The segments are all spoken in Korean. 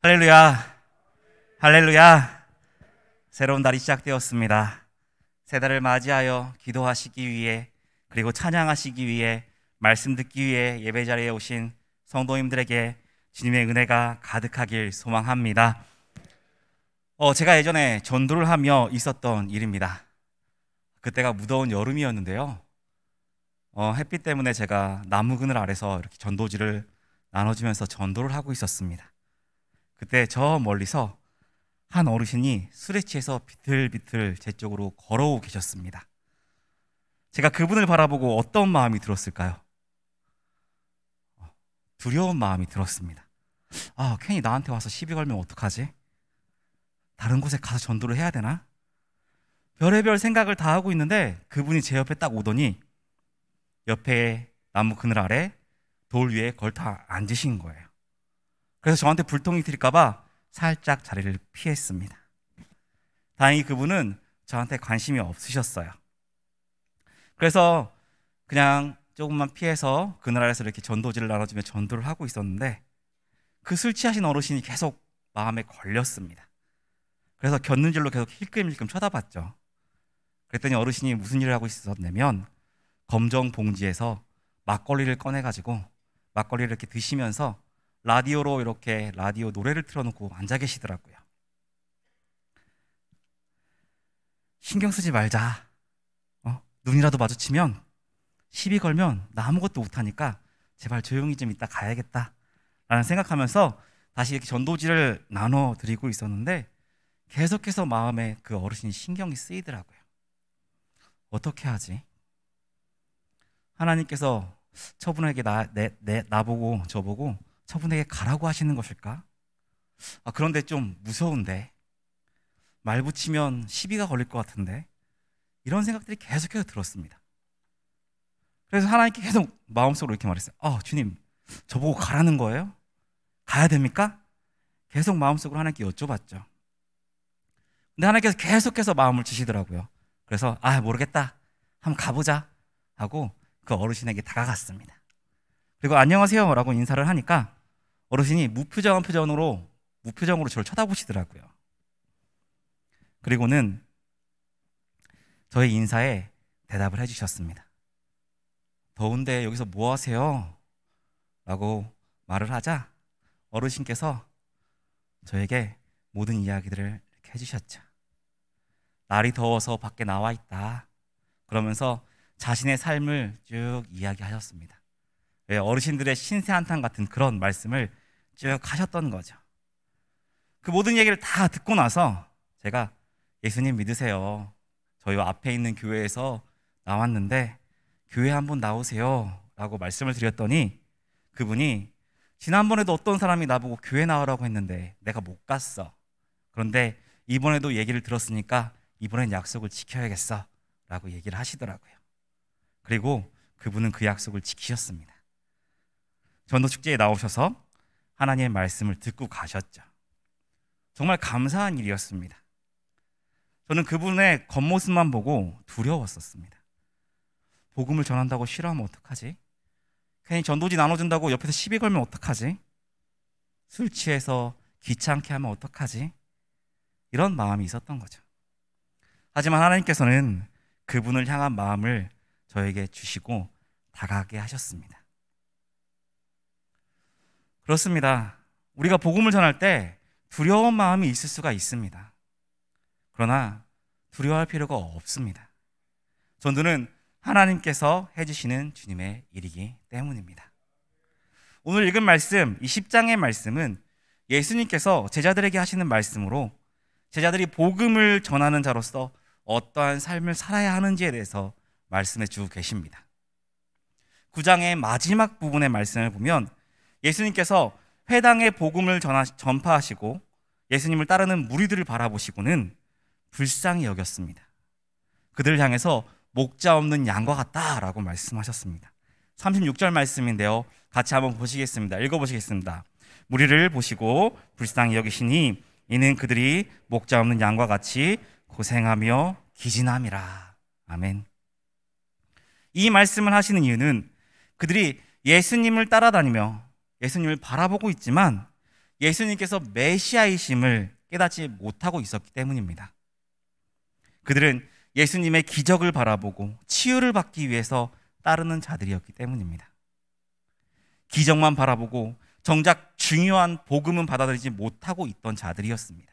할렐루야, 할렐루야. 새로운 달이 시작되었습니다. 새 달을 맞이하여 기도하시기 위해, 그리고 찬양하시기 위해, 말씀 듣기 위해 예배 자리에 오신 성도님들에게 주님의 은혜가 가득하길 소망합니다. 제가 예전에 전도를 하며 있었던 일입니다. 그때가 무더운 여름이었는데요. 햇빛 때문에 제가 나무 그늘 아래서 이렇게 전도지를 나눠주면서 전도를 하고 있었습니다. 그때 저 멀리서 한 어르신이 술에 취해서 비틀비틀 제 쪽으로 걸어오고 계셨습니다. 제가 그분을 바라보고 어떤 마음이 들었을까요? 두려운 마음이 들었습니다. 괜히 나한테 와서 시비 걸면 어떡하지? 다른 곳에 가서 전도를 해야 되나? 별의별 생각을 다 하고 있는데 그분이 제 옆에 딱 오더니 옆에 나무 그늘 아래 돌 위에 걸터 앉으신 거예요. 그래서 저한테 불통이 튈까봐 살짝 자리를 피했습니다. 다행히 그분은 저한테 관심이 없으셨어요. 그래서 그냥 조금만 피해서 그늘 아래서 이렇게 전도지를 나눠주며 전도를 하고 있었는데 그 술 취하신 어르신이 계속 마음에 걸렸습니다. 그래서 곁눈질로 계속 힐끔힐끔 쳐다봤죠. 그랬더니 어르신이 무슨 일을 하고 있었냐면 검정 봉지에서 막걸리를 꺼내가지고 막걸리를 이렇게 드시면서 라디오로 이렇게 라디오 노래를 틀어놓고 앉아 계시더라고요. 신경 쓰지 말자. 눈이라도 마주치면 시비 걸면 나 아무것도 못하니까 제발 조용히 좀 있다 가야겠다 라는 생각하면서 다시 이렇게 전도지를 나눠드리고 있었는데 계속해서 마음에 그 어르신이 신경이 쓰이더라고요. 어떻게 하지? 하나님께서 저분에게 나보고 저보고 저분에게 가라고 하시는 것일까? 그런데 좀 무서운데, 말 붙이면 시비가 걸릴 것 같은데, 이런 생각들이 계속해서 들었습니다. 그래서 하나님께 계속 마음속으로 이렇게 말했어요. 주님, 저보고 가라는 거예요? 가야 됩니까? 계속 마음속으로 하나님께 여쭤봤죠. 근데 하나님께서 계속해서 마음을 주시더라고요. 그래서 모르겠다, 한번 가보자 하고 그 어르신에게 다가갔습니다. 그리고 안녕하세요 라고 인사를 하니까 어르신이 무표정한 표정으로 저를 쳐다보시더라고요. 그리고는 저의 인사에 대답을 해주셨습니다. 더운데 여기서 뭐 하세요? 라고 말을 하자 어르신께서 저에게 모든 이야기들을 이렇게 해주셨죠. 날이 더워서 밖에 나와 있다 그러면서 자신의 삶을 쭉 이야기하셨습니다. 어르신들의 신세 한탄 같은 그런 말씀을 쭉 하셨던 거죠. 그 모든 얘기를 다 듣고 나서 제가 예수님 믿으세요. 저희 앞에 있는 교회에서 나왔는데 교회 한번 나오세요 라고 말씀을 드렸더니 그분이 지난번에도 어떤 사람이 나보고 교회 나오라고 했는데 내가 못 갔어. 그런데 이번에도 얘기를 들었으니까 이번엔 약속을 지켜야겠어 라고 얘기를 하시더라고요. 그리고 그분은 그 약속을 지키셨습니다. 전도축제에 나오셔서 하나님의 말씀을 듣고 가셨죠. 정말 감사한 일이었습니다. 저는 그분의 겉모습만 보고 두려웠었습니다. 복음을 전한다고 싫어하면 어떡하지? 괜히 전도지 나눠준다고 옆에서 시비 걸면 어떡하지? 술 취해서 귀찮게 하면 어떡하지? 이런 마음이 있었던 거죠. 하지만 하나님께서는 그분을 향한 마음을 저에게 주시고 다가가게 하셨습니다. 그렇습니다. 우리가 복음을 전할 때 두려운 마음이 있을 수가 있습니다. 그러나 두려워할 필요가 없습니다. 전도는 하나님께서 해주시는 주님의 일이기 때문입니다. 오늘 읽은 말씀, 이 10장의 말씀은 예수님께서 제자들에게 하시는 말씀으로 제자들이 복음을 전하는 자로서 어떠한 삶을 살아야 하는지에 대해서 말씀해 주고 계십니다. 9장의 마지막 부분의 말씀을 보면 예수님께서 회당의 복음을 전파하시고 예수님을 따르는 무리들을 바라보시고는 불쌍히 여겼습니다. 그들을 향해서 목자 없는 양과 같다라고 말씀하셨습니다. 36절 말씀인데요. 같이 한번 보시겠습니다. 읽어보시겠습니다. 무리를 보시고 불쌍히 여기시니 이는 그들이 목자 없는 양과 같이 고생하며 기진함이라. 아멘. 이 말씀을 하시는 이유는 그들이 예수님을 따라다니며 예수님을 바라보고 있지만 예수님께서 메시아이심을 깨닫지 못하고 있었기 때문입니다. 그들은 예수님의 기적을 바라보고 치유를 받기 위해서 따르는 자들이었기 때문입니다. 기적만 바라보고 정작 중요한 복음은 받아들이지 못하고 있던 자들이었습니다.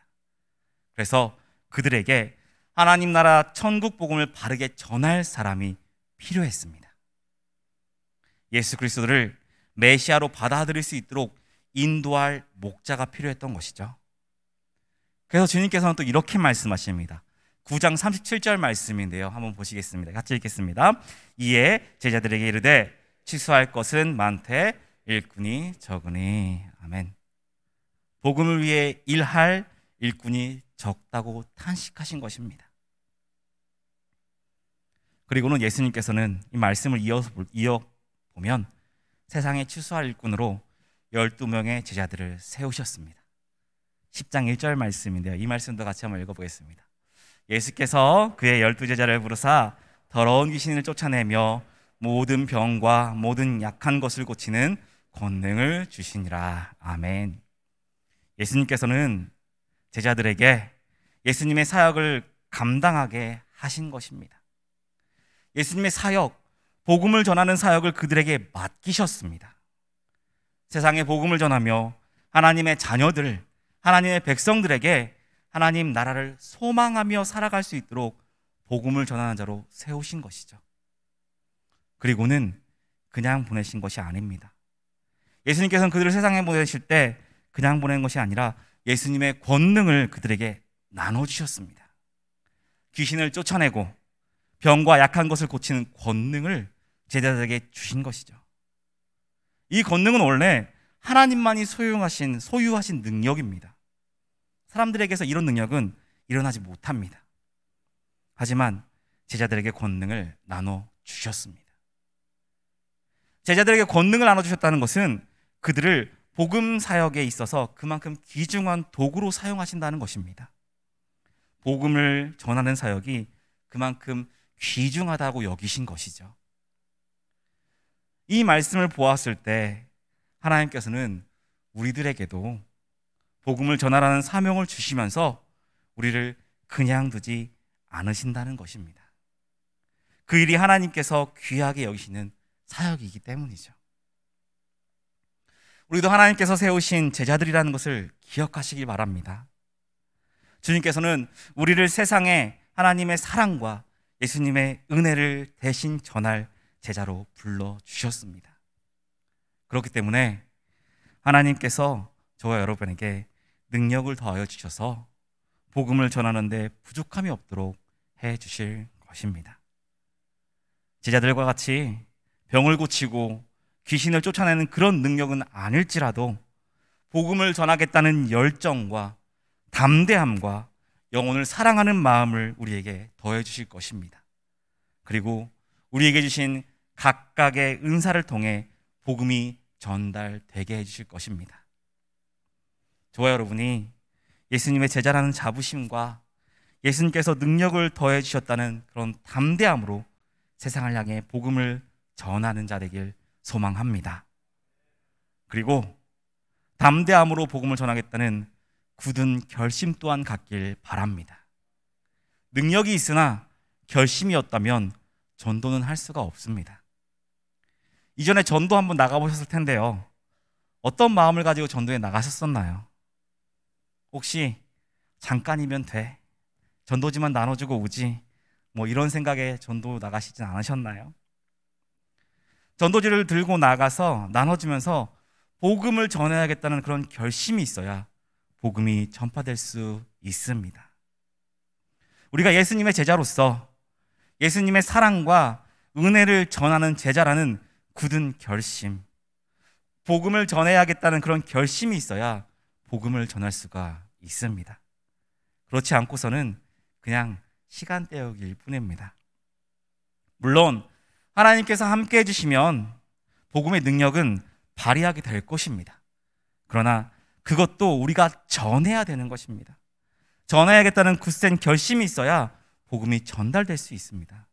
그래서 그들에게 하나님 나라 천국 복음을 바르게 전할 사람이 필요했습니다. 예수 그리스도를 메시아로 받아들일 수 있도록 인도할 목자가 필요했던 것이죠. 그래서 주님께서는 또 이렇게 말씀하십니다. 9장 37절 말씀인데요. 한번 보시겠습니다. 같이 읽겠습니다. 이에 제자들에게 이르되 취소할 것은 많되 일꾼이 적으니. 아멘. 복음을 위해 일할 일꾼이 적다고 탄식하신 것입니다. 그리고는 예수님께서는 이 말씀을 이어보면 세상에 취소할 일꾼으로 12명의 제자들을 세우셨습니다. 10장 1절 말씀인데요. 이 말씀도 같이 한번 읽어보겠습니다. 예수께서 그의 12제자를 부르사 더러운 귀신을 쫓아내며 모든 병과 모든 약한 것을 고치는 권능을 주시니라. 아멘. 예수님께서는 제자들에게 예수님의 사역을 감당하게 하신 것입니다. 예수님의 사역, 복음을 전하는 사역을 그들에게 맡기셨습니다. 세상에 복음을 전하며 하나님의 자녀들, 하나님의 백성들에게 하나님 나라를 소망하며 살아갈 수 있도록 복음을 전하는 자로 세우신 것이죠. 그리고는 그냥 보내신 것이 아닙니다. 예수님께서는 그들을 세상에 보내실 때 그냥 보낸 것이 아니라 예수님의 권능을 그들에게 나눠주셨습니다. 귀신을 쫓아내고 병과 약한 것을 고치는 권능을 제자들에게 주신 것이죠. 이 권능은 원래 하나님만이 소유하신 능력입니다. 사람들에게서 이런 능력은 일어나지 못합니다. 하지만 제자들에게 권능을 나눠주셨습니다. 제자들에게 권능을 나눠주셨다는 것은 그들을 복음 사역에 있어서 그만큼 귀중한 도구로 사용하신다는 것입니다. 복음을 전하는 사역이 그만큼 귀중하다고 여기신 것이죠. 이 말씀을 보았을 때 하나님께서는 우리들에게도 복음을 전하라는 사명을 주시면서 우리를 그냥 두지 않으신다는 것입니다. 그 일이 하나님께서 귀하게 여기시는 사역이기 때문이죠. 우리도 하나님께서 세우신 제자들이라는 것을 기억하시길 바랍니다. 주님께서는 우리를 세상에 하나님의 사랑과 예수님의 은혜를 대신 전할 제자로 불러주셨습니다. 그렇기 때문에 하나님께서 저와 여러분에게 능력을 더하여 주셔서 복음을 전하는 데 부족함이 없도록 해 주실 것입니다. 제자들과 같이 병을 고치고 귀신을 쫓아내는 그런 능력은 아닐지라도 복음을 전하겠다는 열정과 담대함과 영혼을 사랑하는 마음을 우리에게 더해 주실 것입니다. 그리고 우리에게 주신 각각의 은사를 통해 복음이 전달되게 해 주실 것입니다. 저와 여러분이 예수님의 제자라는 자부심과 예수님께서 능력을 더해 주셨다는 그런 담대함으로 세상을 향해 복음을 전하는 자 되길 소망합니다. 그리고 담대함으로 복음을 전하겠다는 굳은 결심 또한 갖길 바랍니다. 능력이 있으나 결심이 없다면 전도는 할 수가 없습니다. 이전에 전도 한번 나가보셨을 텐데요. 어떤 마음을 가지고 전도에 나가셨었나요? 혹시 잠깐이면 돼, 전도지만 나눠주고 오지, 뭐 이런 생각에 전도 나가시진 않으셨나요? 전도지를 들고 나가서 나눠주면서 복음을 전해야겠다는 그런 결심이 있어야 복음이 전파될 수 있습니다. 우리가 예수님의 제자로서 예수님의 사랑과 은혜를 전하는 제자라는 굳은 결심, 복음을 전해야겠다는 그런 결심이 있어야 복음을 전할 수가 있습니다. 그렇지 않고서는 그냥 시간 때우기일 뿐입니다. 물론 하나님께서 함께 해주시면 복음의 능력은 발휘하게 될 것입니다. 그러나 그것도 우리가 전해야 되는 것입니다. 전해야겠다는 굳센 결심이 있어야 복음이 전달될 수 있습니다.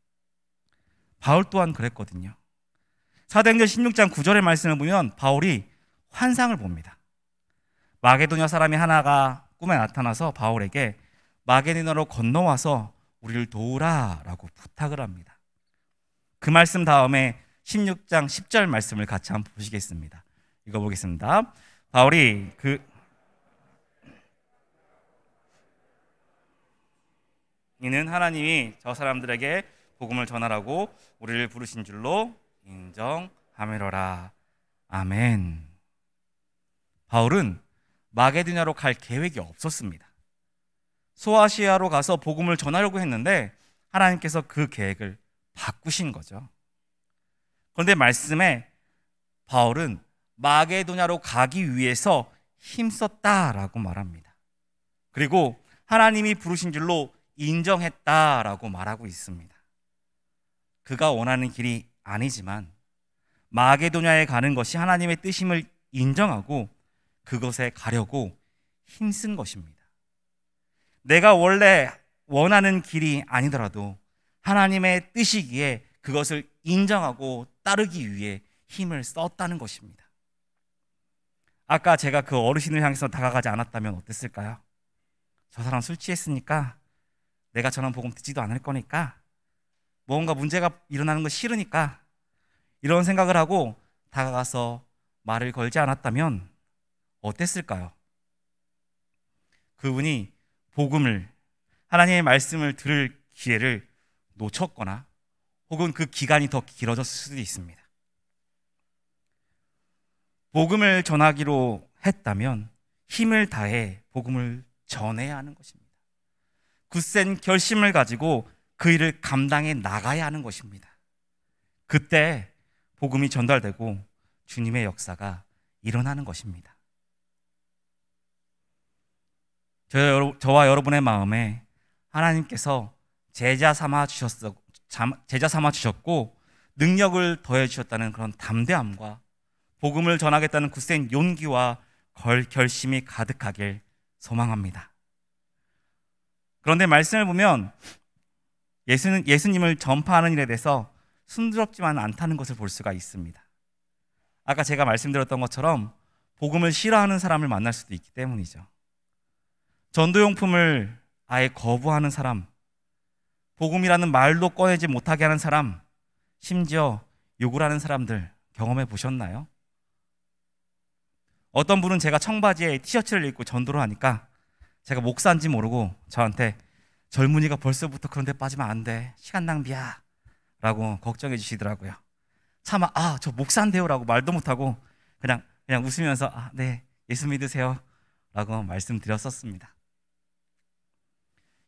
바울 또한 그랬거든요. 사도행전 16장 9절의 말씀을 보면 바울이 환상을 봅니다. 마게도냐 사람이 하나가 꿈에 나타나서 바울에게 마게도냐로 건너와서 우리를 도우라 라고 부탁을 합니다. 그 말씀 다음에 16장 10절 말씀을 같이 한번 보시겠습니다. 읽어보겠습니다. 바울이 이는 하나님이 저 사람들에게 복음을 전하라고 우리를 부르신 줄로 인정하매로라. 아멘. 바울은 마게도냐로 갈 계획이 없었습니다. 소아시아로 가서 복음을 전하려고 했는데 하나님께서 그 계획을 바꾸신 거죠. 그런데 말씀에 바울은 마게도냐로 가기 위해서 힘썼다라고 말합니다. 그리고 하나님이 부르신 줄로 인정했다라고 말하고 있습니다. 그가 원하는 길이 아니지만 마게도냐에 가는 것이 하나님의 뜻임을 인정하고 그것에 가려고 힘쓴 것입니다. 내가 원래 원하는 길이 아니더라도 하나님의 뜻이기에 그것을 인정하고 따르기 위해 힘을 썼다는 것입니다. 아까 제가 그 어르신을 향해서 다가가지 않았다면 어땠을까요? 저 사람 술 취했으니까 내가 전한 복음 듣지도 않을 거니까 뭔가 문제가 일어나는 거 싫으니까 이런 생각을 하고 다가가서 말을 걸지 않았다면 어땠을까요? 그분이 복음을, 하나님의 말씀을 들을 기회를 놓쳤거나 혹은 그 기간이 더 길어졌을 수도 있습니다. 복음을 전하기로 했다면 힘을 다해 복음을 전해야 하는 것입니다. 굳센 결심을 가지고 그 일을 감당해 나가야 하는 것입니다. 그때 복음이 전달되고 주님의 역사가 일어나는 것입니다. 저와 여러분의 마음에 하나님께서 제자 삼아 주셨고 능력을 더해 주셨다는 그런 담대함과 복음을 전하겠다는 굳센 용기와 결심이 가득하길 소망합니다. 그런데 말씀을 보면 예수님을 전파하는 일에 대해서 순조롭지만 않다는 것을 볼 수가 있습니다. 아까 제가 말씀드렸던 것처럼 복음을 싫어하는 사람을 만날 수도 있기 때문이죠. 전도용품을 아예 거부하는 사람, 복음이라는 말도 꺼내지 못하게 하는 사람, 심지어 욕을 하는 사람들 경험해 보셨나요? 어떤 분은 제가 청바지에 티셔츠를 입고 전도를 하니까 제가 목사인지 모르고 저한테 젊은이가 벌써부터 그런 데 빠지면 안 돼, 시간 낭비야 라고 걱정해 주시더라고요. 차마 저 목사인데요 라고 말도 못하고 그냥 웃으면서 네, 예수 믿으세요 라고 말씀드렸었습니다.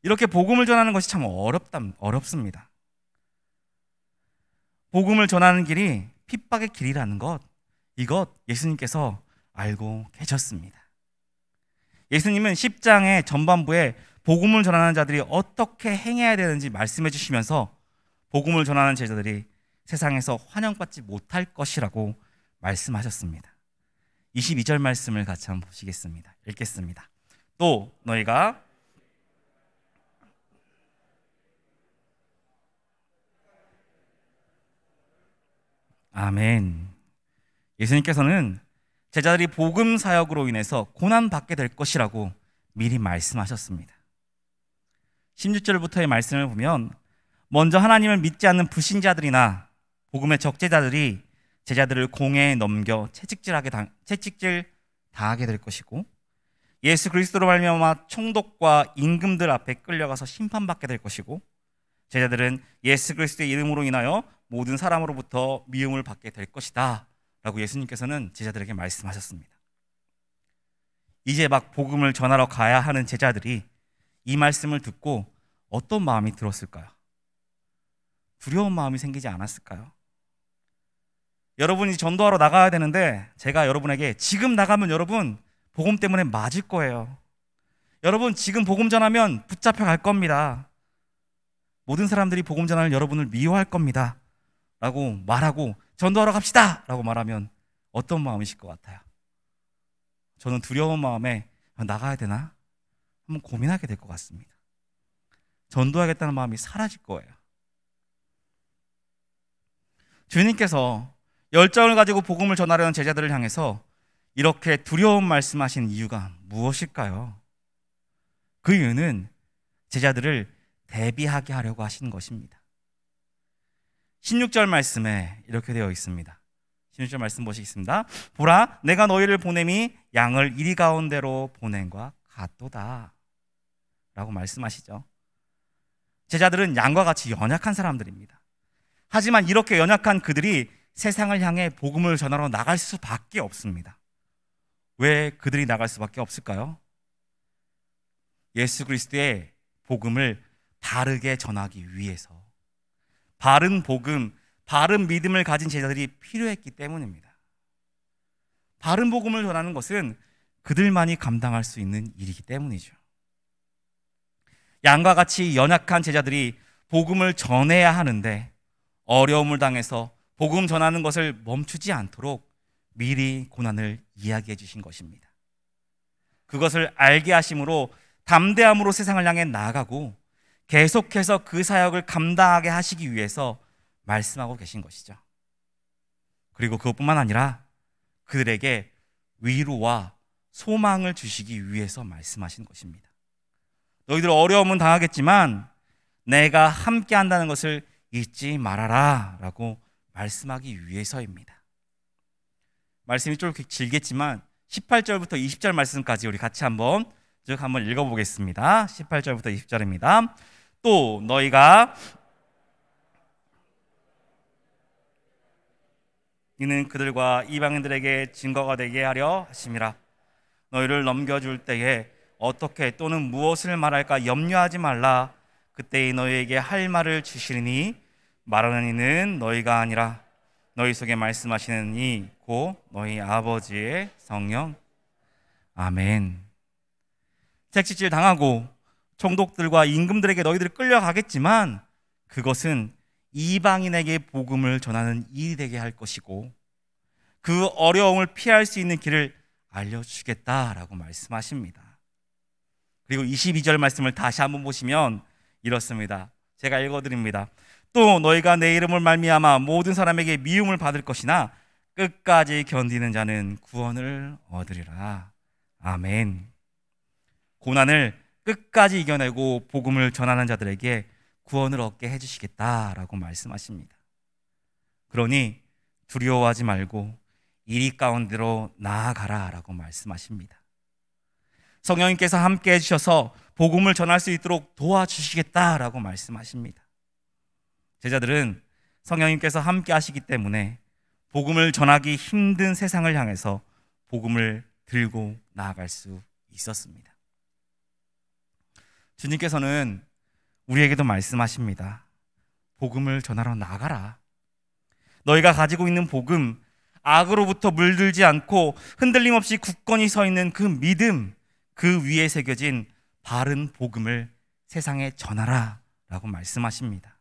이렇게 복음을 전하는 것이 참 어렵습니다. 복음을 전하는 길이 핍박의 길이라는 이것 예수님께서 알고 계셨습니다. 예수님은 10장의 전반부에 복음을 전하는 자들이 어떻게 행해야 되는지 말씀해 주시면서 복음을 전하는 제자들이 세상에서 환영받지 못할 것이라고 말씀하셨습니다. 22절 말씀을 같이 한번 보시겠습니다. 읽겠습니다. 또 너희가 아멘. 예수님께서는 제자들이 복음 사역으로 인해서 고난받게 될 것이라고 미리 말씀하셨습니다. 16절부터의 말씀을 보면 먼저 하나님을 믿지 않는 불신자들이나 복음의 적재자들이 제자들을 공회에 넘겨 채찍질 당하게 될 것이고 예수 그리스도로 말미암아 총독과 임금들 앞에 끌려가서 심판받게 될 것이고 제자들은 예수 그리스도의 이름으로 인하여 모든 사람으로부터 미움을 받게 될 것이다 라고 예수님께서는 제자들에게 말씀하셨습니다. 이제 막 복음을 전하러 가야 하는 제자들이 이 말씀을 듣고 어떤 마음이 들었을까요? 두려운 마음이 생기지 않았을까요? 여러분이 전도하러 나가야 되는데 제가 여러분에게 지금 나가면 여러분 복음 때문에 맞을 거예요. 여러분 지금 복음 전하면 붙잡혀 갈 겁니다. 모든 사람들이 복음 전하는 여러분을 미워할 겁니다 라고 말하고 전도하러 갑시다 라고 말하면 어떤 마음이실 것 같아요? 저는 두려운 마음에 나가야 되나? 한번 고민하게 될 것 같습니다. 전도하겠다는 마음이 사라질 거예요. 주님께서 열정을 가지고 복음을 전하려는 제자들을 향해서 이렇게 두려움 말씀하신 이유가 무엇일까요? 그 이유는 제자들을 대비하게 하려고 하시는 것입니다. 16절 말씀에 이렇게 되어 있습니다. 16절 말씀 보시겠습니다. 보라, 내가 너희를 보냄이 양을 이리 가운데로 보냄과 같도다 라고 말씀하시죠. 제자들은 양과 같이 연약한 사람들입니다. 하지만 이렇게 연약한 그들이 세상을 향해 복음을 전하러 나갈 수밖에 없습니다. 왜 그들이 나갈 수밖에 없을까요? 예수 그리스도의 복음을 바르게 전하기 위해서, 바른 복음, 바른 믿음을 가진 제자들이 필요했기 때문입니다. 바른 복음을 전하는 것은 그들만이 감당할 수 있는 일이기 때문이죠. 양과 같이 연약한 제자들이 복음을 전해야 하는데 어려움을 당해서 복음 전하는 것을 멈추지 않도록 미리 고난을 이야기해 주신 것입니다. 그것을 알게 하심으로 담대함으로 세상을 향해 나아가고 계속해서 그 사역을 감당하게 하시기 위해서 말씀하고 계신 것이죠. 그리고 그것뿐만 아니라 그들에게 위로와 소망을 주시기 위해서 말씀하신 것입니다. 너희들 어려움은 당하겠지만 내가 함께 한다는 것을 잊지 말아라 라고 말씀하기 위해서입니다. 말씀이 좀 길겠지만 18절부터 20절 말씀까지 우리 같이 한번 읽어보겠습니다. 18절부터 20절입니다. 또 너희가 이는 그들과 이방인들에게 증거가 되게 하려 하심이라. 너희를 넘겨줄 때에 어떻게 또는 무엇을 말할까 염려하지 말라. 그때에 너희에게 할 말을 주시리니 말하는 이는 너희가 아니라 너희 속에 말씀하시는 이 곧 너희 아버지의 성령. 아멘. 색시질 당하고 총독들과 임금들에게 너희들이 끌려가겠지만 그것은 이방인에게 복음을 전하는 일이 되게 할 것이고 그 어려움을 피할 수 있는 길을 알려주겠다라고 말씀하십니다. 그리고 22절 말씀을 다시 한번 보시면 이렇습니다. 제가 읽어드립니다. 또 너희가 내 이름을 말미암아 모든 사람에게 미움을 받을 것이나 끝까지 견디는 자는 구원을 얻으리라. 아멘. 고난을 끝까지 이겨내고 복음을 전하는 자들에게 구원을 얻게 해주시겠다라고 말씀하십니다. 그러니 두려워하지 말고 이리 가운데로 나아가라라고 말씀하십니다. 성령님께서 함께 해주셔서 복음을 전할 수 있도록 도와주시겠다라고 말씀하십니다. 제자들은 성령님께서 함께 하시기 때문에 복음을 전하기 힘든 세상을 향해서 복음을 들고 나아갈 수 있었습니다. 주님께서는 우리에게도 말씀하십니다. 복음을 전하러 나가라. 너희가 가지고 있는 복음, 악으로부터 물들지 않고 흔들림 없이 굳건히 서 있는 그 믿음, 그 위에 새겨진 바른 복음을 세상에 전하라 라고 말씀하십니다.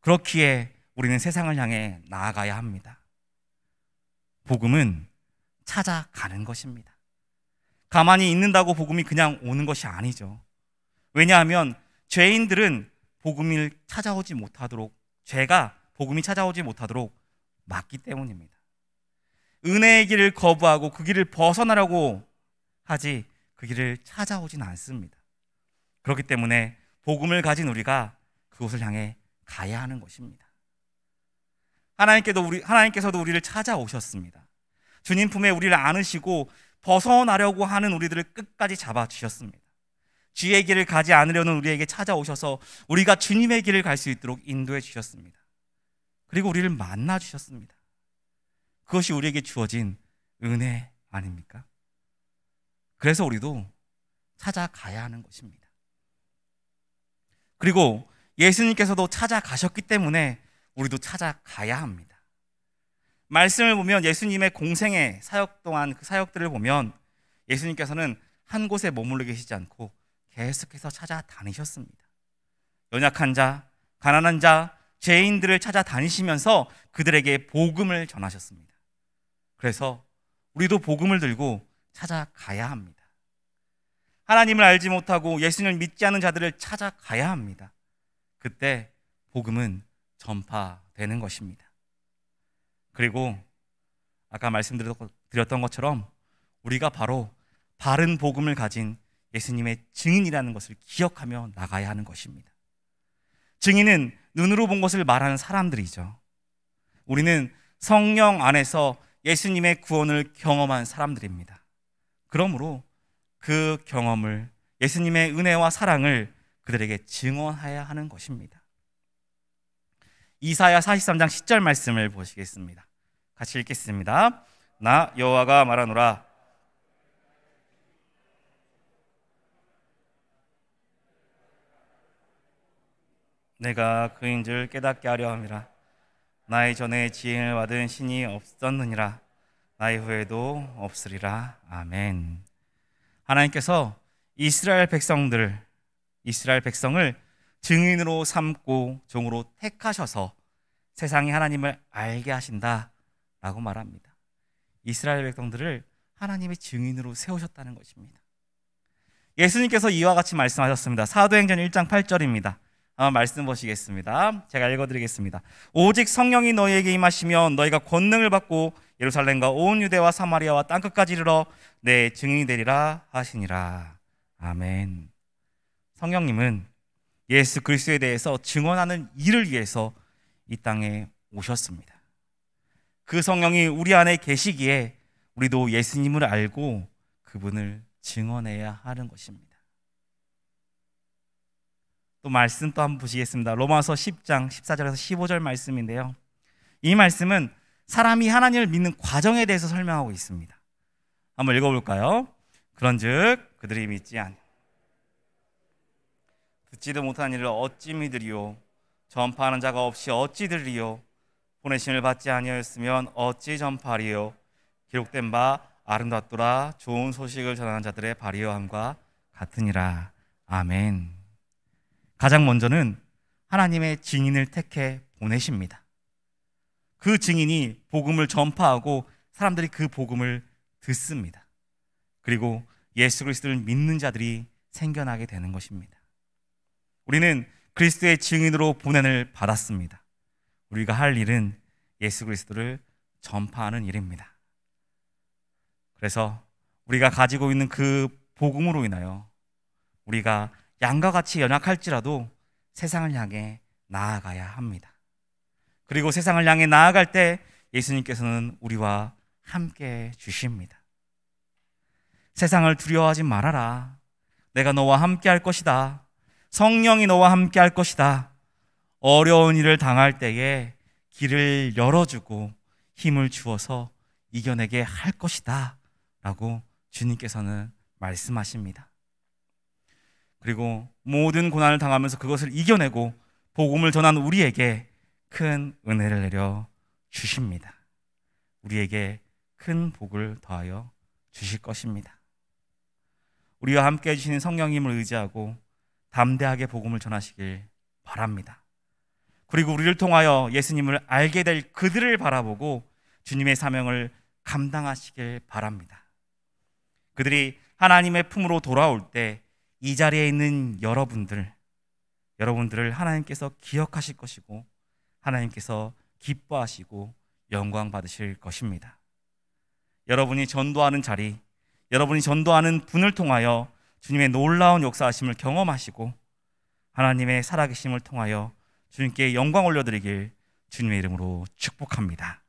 그렇기에 우리는 세상을 향해 나아가야 합니다. 복음은 찾아가는 것입니다. 가만히 있는다고 복음이 그냥 오는 것이 아니죠. 왜냐하면 죄인들은 복음을 찾아오지 못하도록, 죄가 복음이 찾아오지 못하도록 막기 때문입니다. 은혜의 길을 거부하고 그 길을 벗어나려고 하지 그 길을 찾아오진 않습니다. 그렇기 때문에 복음을 가진 우리가 그곳을 향해 가야 하는 것입니다. 하나님께서도 우리를 찾아오셨습니다. 주님 품에 우리를 안으시고 벗어나려고 하는 우리들을 끝까지 잡아주셨습니다. 주의 길을 가지 않으려는 우리에게 찾아오셔서 우리가 주님의 길을 갈 수 있도록 인도해 주셨습니다. 그리고 우리를 만나 주셨습니다. 그것이 우리에게 주어진 은혜 아닙니까? 그래서 우리도 찾아가야 하는 것입니다. 그리고 예수님께서도 찾아가셨기 때문에 우리도 찾아가야 합니다. 말씀을 보면 예수님의 공생의 사역 동안 그 사역들을 보면 예수님께서는 한 곳에 머물러 계시지 않고 계속해서 찾아다니셨습니다. 연약한 자, 가난한 자, 죄인들을 찾아다니시면서 그들에게 복음을 전하셨습니다. 그래서 우리도 복음을 들고 찾아가야 합니다. 하나님을 알지 못하고 예수님을 믿지 않는 자들을 찾아가야 합니다. 그때 복음은 전파되는 것입니다. 그리고 아까 말씀드렸던 것처럼 우리가 바로 바른 복음을 가진 예수님의 증인이라는 것을 기억하며 나가야 하는 것입니다. 증인은 눈으로 본 것을 말하는 사람들이죠. 우리는 성령 안에서 예수님의 구원을 경험한 사람들입니다. 그러므로 그 경험을, 예수님의 은혜와 사랑을 그들에게 증언해야 하는 것입니다. 이사야 43장 10절 말씀을 보시겠습니다. 같이 읽겠습니다. 나 여호와가 말하노라. 내가 그인 줄 깨닫게 하려 함이라. 나의 전에 지행을 받은 신이 없었느니라. 나의 후에도 없으리라. 아멘. 하나님께서 이스라엘 백성을 증인으로 삼고 종으로 택하셔서 세상이 하나님을 알게 하신다라고 말합니다. 이스라엘 백성들을 하나님의 증인으로 세우셨다는 것입니다. 예수님께서 이와 같이 말씀하셨습니다. 사도행전 1장 8절입니다. 한번 말씀 보시겠습니다. 제가 읽어드리겠습니다. 오직 성령이 너희에게 임하시면 너희가 권능을 받고 예루살렘과 온 유대와 사마리아와 땅끝까지 이르러 내 증인이 되리라 하시니라. 아멘. 성령님은 예수 그리스도에 대해서 증언하는 일을 위해서 이 땅에 오셨습니다. 그 성령이 우리 안에 계시기에 우리도 예수님을 알고 그분을 증언해야 하는 것입니다. 또 말씀 또 한번 보시겠습니다. 로마서 10장 14절에서 15절 말씀인데요. 이 말씀은 사람이 하나님을 믿는 과정에 대해서 설명하고 있습니다. 한번 읽어볼까요? 그런즉 그들이 믿지 않 듣지도 못한 일을 어찌 믿으리요? 전파하는 자가 없이 어찌 들으리요? 보내심을 받지 아니하였으면 어찌 전파하리요? 기록된 바 아름답도다 좋은 소식을 전하는 자들의 발휘함과 같으니라. 아멘. 가장 먼저는 하나님의 증인을 택해 보내십니다. 그 증인이 복음을 전파하고 사람들이 그 복음을 듣습니다. 그리고 예수 그리스도를 믿는 자들이 생겨나게 되는 것입니다. 우리는 그리스도의 증인으로 보냄을 받았습니다. 우리가 할 일은 예수 그리스도를 전파하는 일입니다. 그래서 우리가 가지고 있는 그 복음으로 인하여 우리가 양과 같이 연약할지라도 세상을 향해 나아가야 합니다. 그리고 세상을 향해 나아갈 때 예수님께서는 우리와 함께 주십니다. 세상을 두려워하지 말아라. 내가 너와 함께 할 것이다. 성령이 너와 함께 할 것이다. 어려운 일을 당할 때에 길을 열어주고 힘을 주어서 이겨내게 할 것이다 라고 주님께서는 말씀하십니다. 그리고 모든 고난을 당하면서 그것을 이겨내고 복음을 전한 우리에게 큰 은혜를 내려 주십니다. 우리에게 큰 복을 더하여 주실 것입니다. 우리와 함께 해주시는 성령님을 의지하고 담대하게 복음을 전하시길 바랍니다. 그리고 우리를 통하여 예수님을 알게 될 그들을 바라보고 주님의 사명을 감당하시길 바랍니다. 그들이 하나님의 품으로 돌아올 때 이 자리에 있는 여러분들을 하나님께서 기억하실 것이고 하나님께서 기뻐하시고 영광 받으실 것입니다. 여러분이 전도하는 자리, 여러분이 전도하는 분을 통하여 주님의 놀라운 역사하심을 경험하시고 하나님의 살아계심을 통하여 주님께 영광 올려드리길 주님의 이름으로 축복합니다.